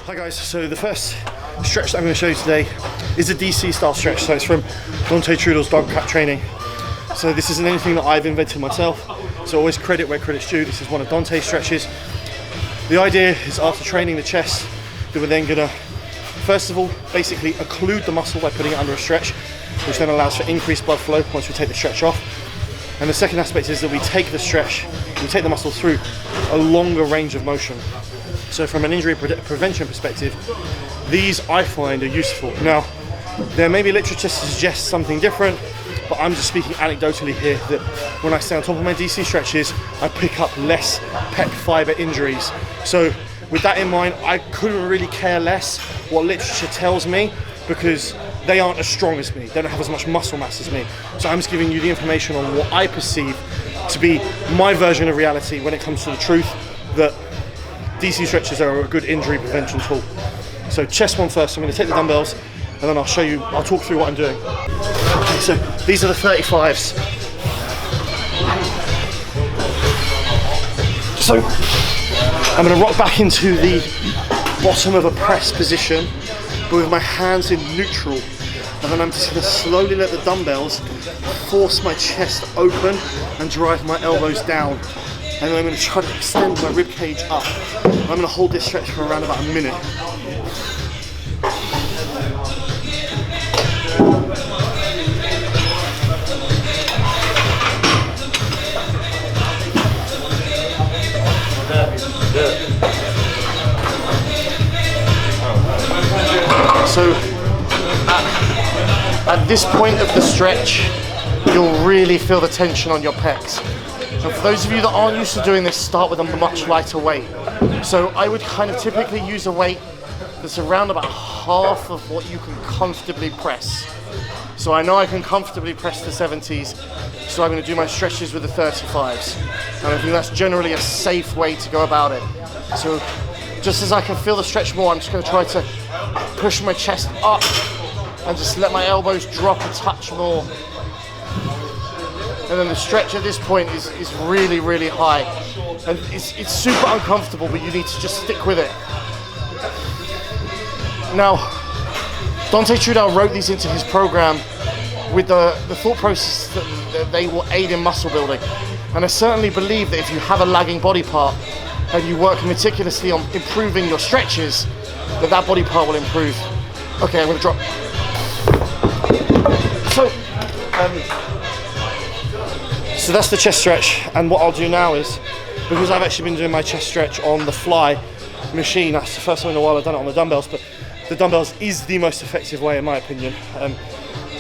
Hi guys, so the first stretch that I'm going to show you today is a DC style stretch. So it's from Dante Trudel's dog cat training. So this isn't anything that I've invented myself, so always credit where credit's due. This is one of Dante's stretches. The idea is after training the chest that we're then going to, first of all, basically occlude the muscle by putting it under a stretch, which then allows for increased blood flow once we take the stretch off. And the second aspect is that we take the stretch, we take the muscle through a longer range of motion. So from an injury prevention perspective, these I find are useful. Now, there may be literature to suggest something different, but I'm just speaking anecdotally here that when I stay on top of my DC stretches, I pick up less pec fiber injuries. So with that in mind, I couldn't really care less what literature tells me because they aren't as strong as me. They don't have as much muscle mass as me. So I'm just giving you the information on what I perceive to be my version of reality when it comes to the truth that DC stretches are a good injury prevention tool. So chest one first. I'm going to take the dumbbells and then I'll talk through what I'm doing. Okay, so these are the 35s. So I'm going to rock back into the bottom of a press position, but with my hands in neutral. And then I'm just going to slowly let the dumbbells force my chest open and drive my elbows down. And then I'm going to try to extend my rib cage up. I'm going to hold this stretch for around about a minute. So at this point of the stretch, you'll really feel the tension on your pecs. And for those of you that aren't used to doing this, start with a much lighter weight. So I would kind of typically use a weight that's around about half of what you can comfortably press. So I know I can comfortably press the 70s, so I'm going to do my stretches with the 35s. And I think that's generally a safe way to go about it. So just as I can feel the stretch more, I'm just going to try to push my chest up and just let my elbows drop a touch more. And then the stretch at this point is really, really high. And it's super uncomfortable, but you need to just stick with it. Now, Dante Trudel wrote these into his program with the thought process that they will aid in muscle building. And I certainly believe that if you have a lagging body part and you work meticulously on improving your stretches, that body part will improve. Okay, I'm gonna drop. So that's the chest stretch, and what I'll do now is, because I've actually been doing my chest stretch on the fly machine, that's the first time in a while I've done it on the dumbbells, but the dumbbells is the most effective way in my opinion,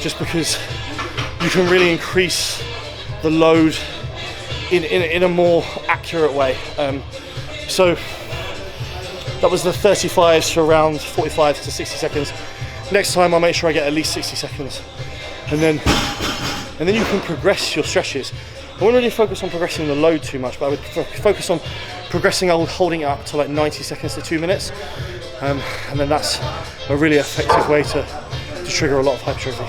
just because you can really increase the load in a more accurate way. So that was the 35s for around 45 to 60 seconds. Next time I'll make sure I get at least 60 seconds. And then you can progress your stretches. I wouldn't really focus on progressing the load too much, but I would focus on progressing holding it up to like 90 seconds to 2 minutes. And then that's a really effective way to trigger a lot of hypertrophy.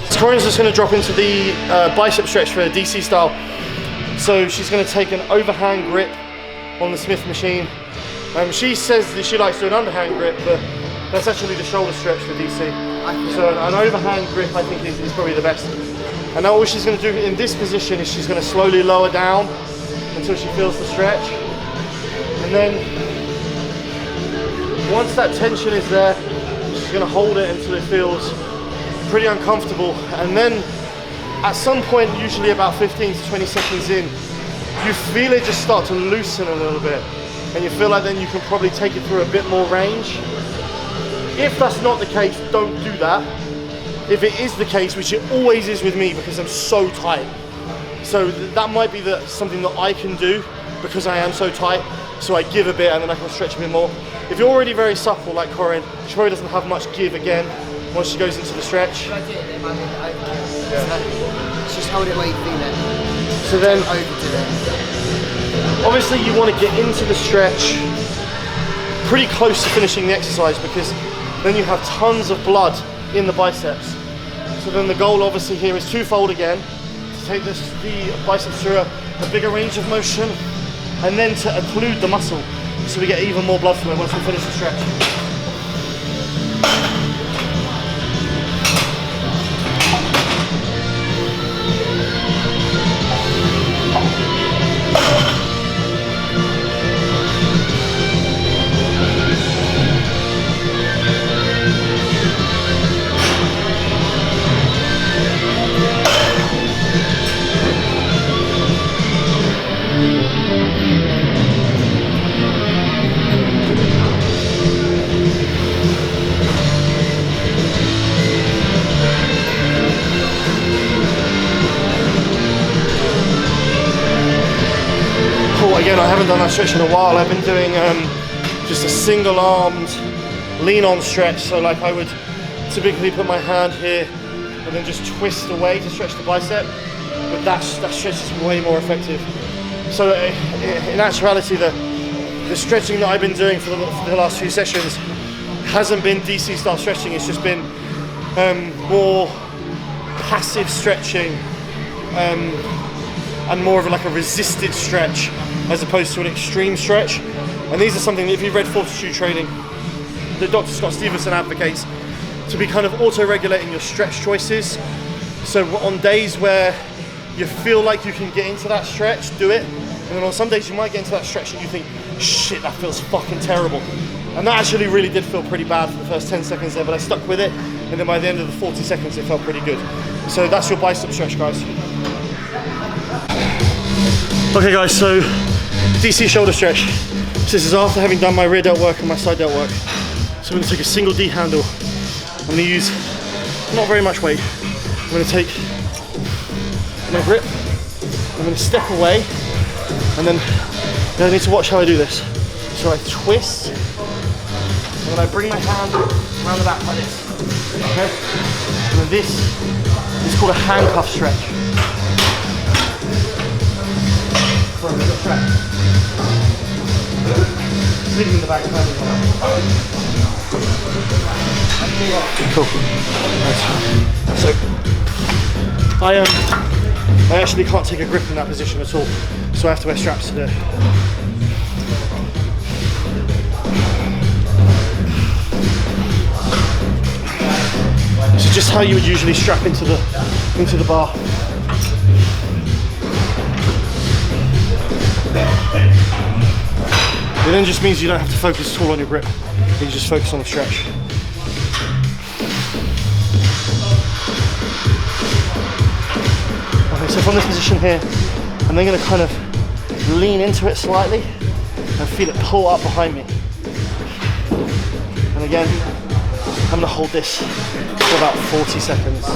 So Corinne's just going to drop into the bicep stretch for a DC style. So she's going to take an overhand grip on the Smith machine. She says that she likes to do an underhand grip, but that's actually the shoulder stretch for DC. So an overhand grip I think is probably the best. And now what she's going to do in this position is she's going to slowly lower down until she feels the stretch. And then once that tension is there, she's going to hold it until it feels pretty uncomfortable. And then at some point, usually about 15 to 20 seconds in, you feel it just start to loosen a little bit. And you feel like then you can probably take it through a bit more range. If that's not the case, don't do that. If it is the case, which it always is with me because I'm so tight, so that might be something that I can do because I am so tight, so I give a bit and then I can stretch a bit more. If you're already very supple like Corinne, she probably doesn't have much give again once she goes into the stretch. Just hold it where you feel it. So then, overdo it. Obviously you want to get into the stretch pretty close to finishing the exercise because then you have tons of blood in the biceps. So then the goal obviously here is twofold again, to take the biceps through a bigger range of motion and then to occlude the muscle. so we get even more blood flow once we finish the stretch. Again, I haven't done that stretch in a while. I've been doing just a single armed lean on stretch. So like I would typically put my hand here and then just twist away to stretch the bicep. But that stretch is way more effective. So in actuality, the stretching that I've been doing for the last few sessions hasn't been DC style stretching. It's just been more passive stretching and more of like a resisted stretch as opposed to an extreme stretch. And these are something that if you've read Fortitude Training, that Dr. Scott Stevenson advocates to be kind of auto-regulating your stretch choices. So on days where you feel like you can get into that stretch, do it. And then on some days you might get into that stretch and you think, shit, that feels fucking terrible. And that actually really did feel pretty bad for the first 10 seconds there, but I stuck with it. And then by the end of the 40 seconds, it felt pretty good. So that's your bicep stretch, guys. Okay guys, so DC shoulder stretch. So this is after having done my rear delt work and my side delt work. So I'm going to take a single D handle. I'm going to use not very much weight. I'm going to take my grip. I'm going to step away, and then I need to watch how I do this. So I twist, and then I bring my hand around the back like this. Okay? And then this is called a handcuff stretch. Leaving the back. Cool. Right. So I actually can't take a grip in that position at all, so I have to wear straps to do it. So just how you would usually strap into the bar. It then just means you don't have to focus at all on your grip. You just focus on the stretch. Okay, so from this position here, I'm then going to kind of lean into it slightly and feel it pull up behind me. And again, I'm going to hold this for about 40 seconds.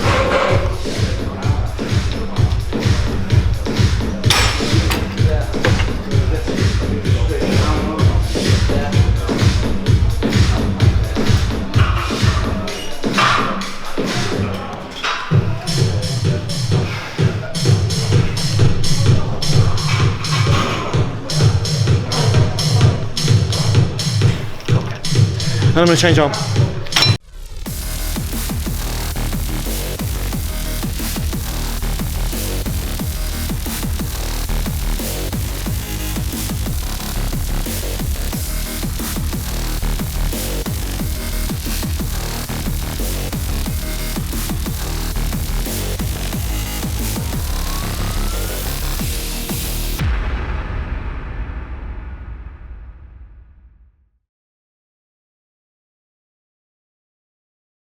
And I'm going to change arm.